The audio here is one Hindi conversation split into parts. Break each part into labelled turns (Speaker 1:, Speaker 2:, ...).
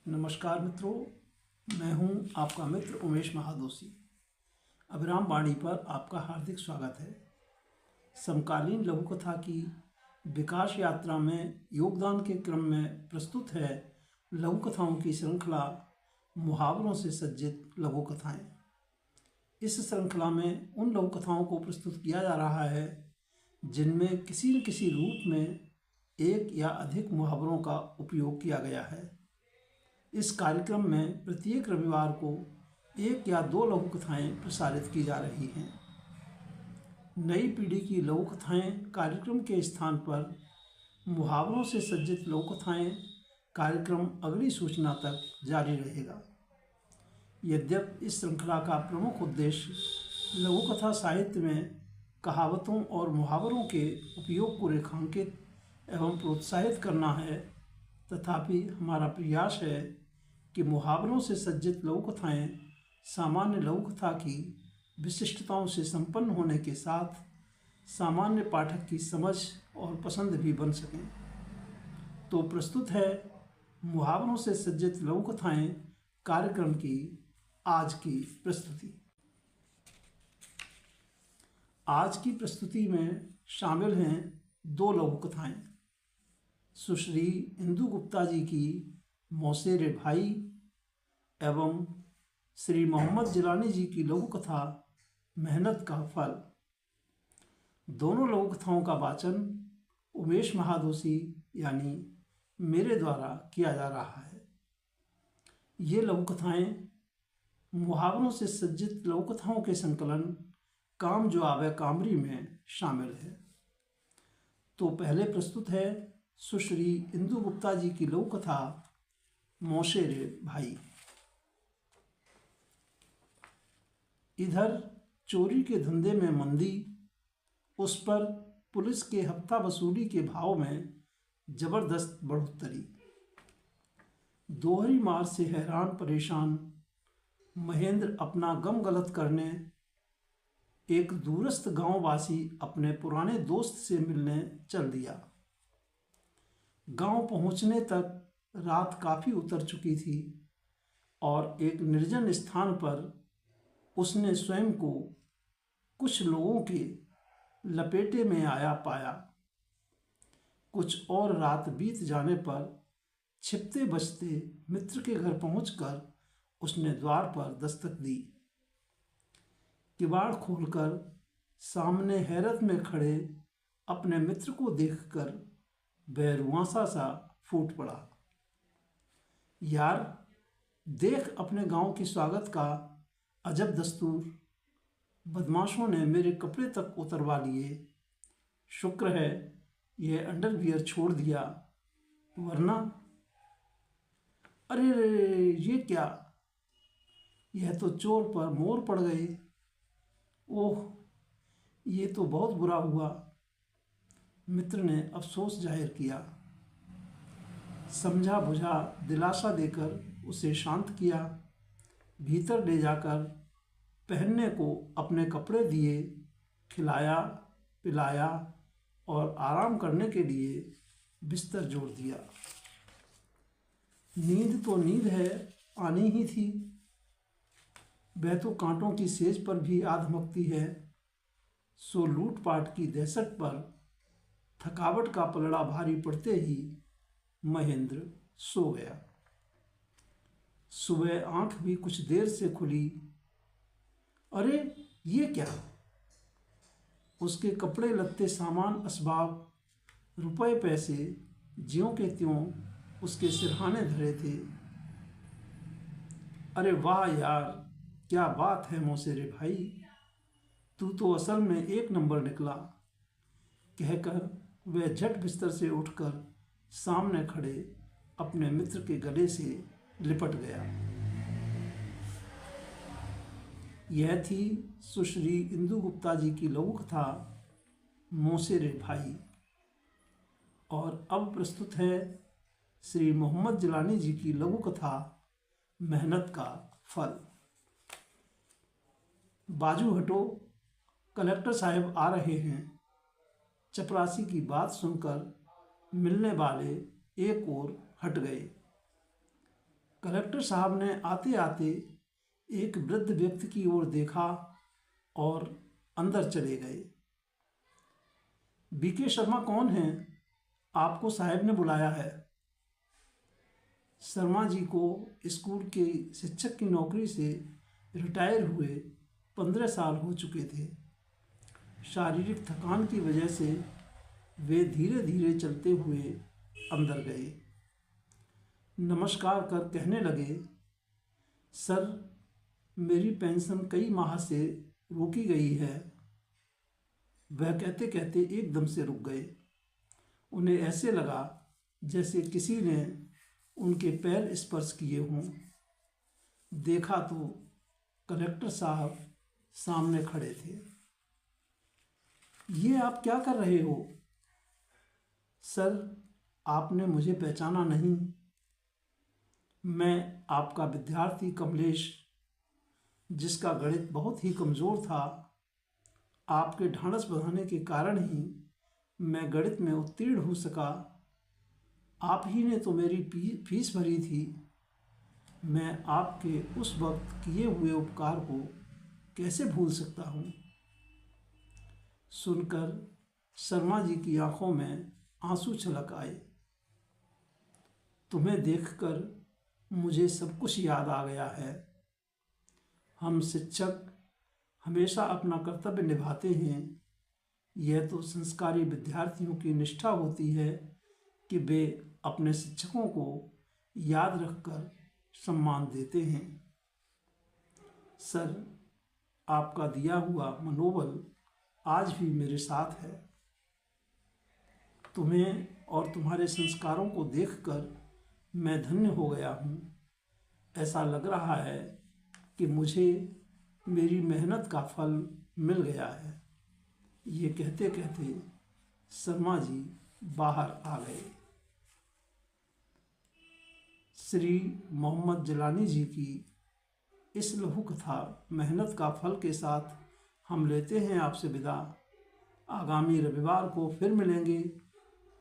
Speaker 1: नमस्कार मित्रों, मैं हूं आपका मित्र उमेश महादोशी। अभिराम वाणी पर आपका हार्दिक स्वागत है। समकालीन लघु कथा की विकास यात्रा में योगदान के क्रम में प्रस्तुत है लघु कथाओं की श्रृंखला मुहावरों से सज्जित लघु कथाएं। इस श्रृंखला में उन लघु कथाओं को प्रस्तुत किया जा रहा है जिनमें किसी न किसी रूप में एक या अधिक मुहावरों का उपयोग किया गया है। इस कार्यक्रम में प्रत्येक रविवार को एक या दो लघु कथाएं प्रसारित की जा रही हैं। नई पीढ़ी की लघु कथाएं कार्यक्रम के स्थान पर मुहावरों से सज्जित लघु कथाएं कार्यक्रम अगली सूचना तक जारी रहेगा। यद्यपि इस श्रृंखला का प्रमुख उद्देश्य लघु कथा साहित्य में कहावतों और मुहावरों के उपयोग को रेखांकित एवं प्रोत्साहित करना है, तथापि हमारा प्रयास है कि मुहावरों से सज्जित लघु कथाएं सामान्य लघु कथा की विशिष्टताओं से संपन्न होने के साथ सामान्य पाठक की समझ और पसंद भी बन सकें। तो प्रस्तुत है मुहावरों से सज्जित लघु कथाएं कार्यक्रम की आज की प्रस्तुति। आज की प्रस्तुति में शामिल हैं दो लघु कथाएं। सुश्री इंदु गुप्ता जी की मौसेरे भाई एवं श्री मोहम्मद जिलानी जी की लघु कथा मेहनत का फल। दोनों लघु कथाओं का वाचन उमेश महादोशी यानी मेरे द्वारा किया जा रहा है। ये लघु कथाएं मुहावरों से सज्जित लघु कथाओं के संकलन काम जो आवे कामरी में शामिल है। तो पहले प्रस्तुत है सुश्री इंदु गुप्ता जी की लघु कथा मौसेरे भाई। इधर चोरी के धंधे में मंदी, उस पर पुलिस के हफ्ता वसूली के भाव में जबरदस्त बढ़ोतरी। दोहरी मार से हैरान परेशान महेंद्र अपना गम गलत करने एक दूरस्थ गांववासी अपने पुराने दोस्त से मिलने चल दिया। गांव पहुंचने तक रात काफ़ी उतर चुकी थी और एक निर्जन स्थान पर उसने स्वयं को कुछ लोगों के लपेटे में आया पाया। कुछ और रात बीत जाने पर छिपते बचते मित्र के घर पहुंचकर उसने द्वार पर दस्तक दी। किवाड़ खोलकर सामने हैरत में खड़े अपने मित्र को देखकर वह रुआंसा सा फूट पड़ा। यार, देख अपने गांव के स्वागत का अजब दस्तूर। बदमाशों ने मेरे कपड़े तक उतरवा लिए। शुक्र है यह अंडरवियर छोड़ दिया, वरना अरे रे, ये क्या? यह तो चोर पर मोर पड़ गए। ओह, ये तो बहुत बुरा हुआ। मित्र ने अफसोस जाहिर किया। समझा बुझा दिलासा देकर उसे शांत किया। भीतर ले जाकर पहनने को अपने कपड़े दिए, खिलाया पिलाया और आराम करने के लिए बिस्तर जोड़ दिया। नींद तो नींद है, आनी ही थी। वह तो कांटों की सेज पर भी आधमकती है। सो लूटपाट की दहशत पर थकावट का पलड़ा भारी पड़ते ही महेंद्र सो गया। सुबह आंख भी कुछ देर से खुली। अरे ये क्या? उसके कपड़े लत्ते सामान असबाब रुपए पैसे ज्यों के त्यों उसके सिरहाने धरे थे। अरे वाह यार, क्या बात है मौसेरे भाई, तू तो असल में एक नंबर निकला, कहकर वह झट बिस्तर से उठकर सामने खड़े अपने मित्र के गले से लिपट गया। यह थी सुश्री इंदु गुप्ता जी की लघु कथा मौसेरे भाई। और अब प्रस्तुत है श्री मोहम्मद जिलानी जी की लघु कथा मेहनत का फल। बाजू हटो, कलेक्टर साहब आ रहे हैं। चपरासी की बात सुनकर मिलने वाले एक ओर हट गए। कलेक्टर साहब ने आते आते एक वृद्ध व्यक्ति की ओर देखा और अंदर चले गए। बीके शर्मा कौन हैं? आपको साहब ने बुलाया है। शर्मा जी को स्कूल के शिक्षक की नौकरी से रिटायर हुए 15 साल हो चुके थे। शारीरिक थकान की वजह से वे धीरे धीरे चलते हुए अंदर गए। नमस्कार कर कहने लगे, सर मेरी पेंशन कई माह से रोकी गई है। वह कहते कहते एकदम से रुक गए। उन्हें ऐसे लगा जैसे किसी ने उनके पैर स्पर्श किए हों। देखा तो कलेक्टर साहब सामने खड़े थे। ये आप क्या कर रहे हो? सर आपने मुझे पहचाना नहीं। मैं आपका विद्यार्थी कमलेश, जिसका गणित बहुत ही कमज़ोर था। आपके ढाढ़स बढ़ाने के कारण ही मैं गणित में उत्तीर्ण हो सका। आप ही ने तो मेरी फीस भरी थी। मैं आपके उस वक्त किए हुए उपकार को कैसे भूल सकता हूँ? सुनकर शर्मा जी की आंखों में आंसू छलक आए। तुम्हें देखकर मुझे सब कुछ याद आ गया है। हम शिक्षक हमेशा अपना कर्तव्य निभाते हैं। यह तो संस्कारी विद्यार्थियों की निष्ठा होती है कि वे अपने शिक्षकों को याद रखकर सम्मान देते हैं। सर आपका दिया हुआ मनोबल आज भी मेरे साथ है। तुम्हें और तुम्हारे संस्कारों को देखकर मैं धन्य हो गया हूँ। ऐसा लग रहा है कि मुझे मेरी मेहनत का फल मिल गया है। ये कहते कहते शर्मा जी बाहर आ गए। श्री मोहम्मद जिलानी जी की इस लघु कथा मेहनत का फल के साथ हम लेते हैं आपसे विदा। आगामी रविवार को फिर मिलेंगे।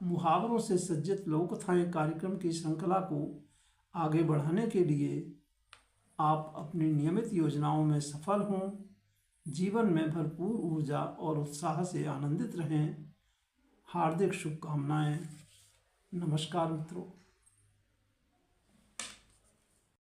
Speaker 1: मुहावरों से सज्जित लघु कथाएँ कार्यक्रम की श्रृंखला को आगे बढ़ाने के लिए आप अपनी नियमित योजनाओं में सफल हों, जीवन में भरपूर ऊर्जा और उत्साह से आनंदित रहें। हार्दिक शुभकामनाएं। नमस्कार मित्रों।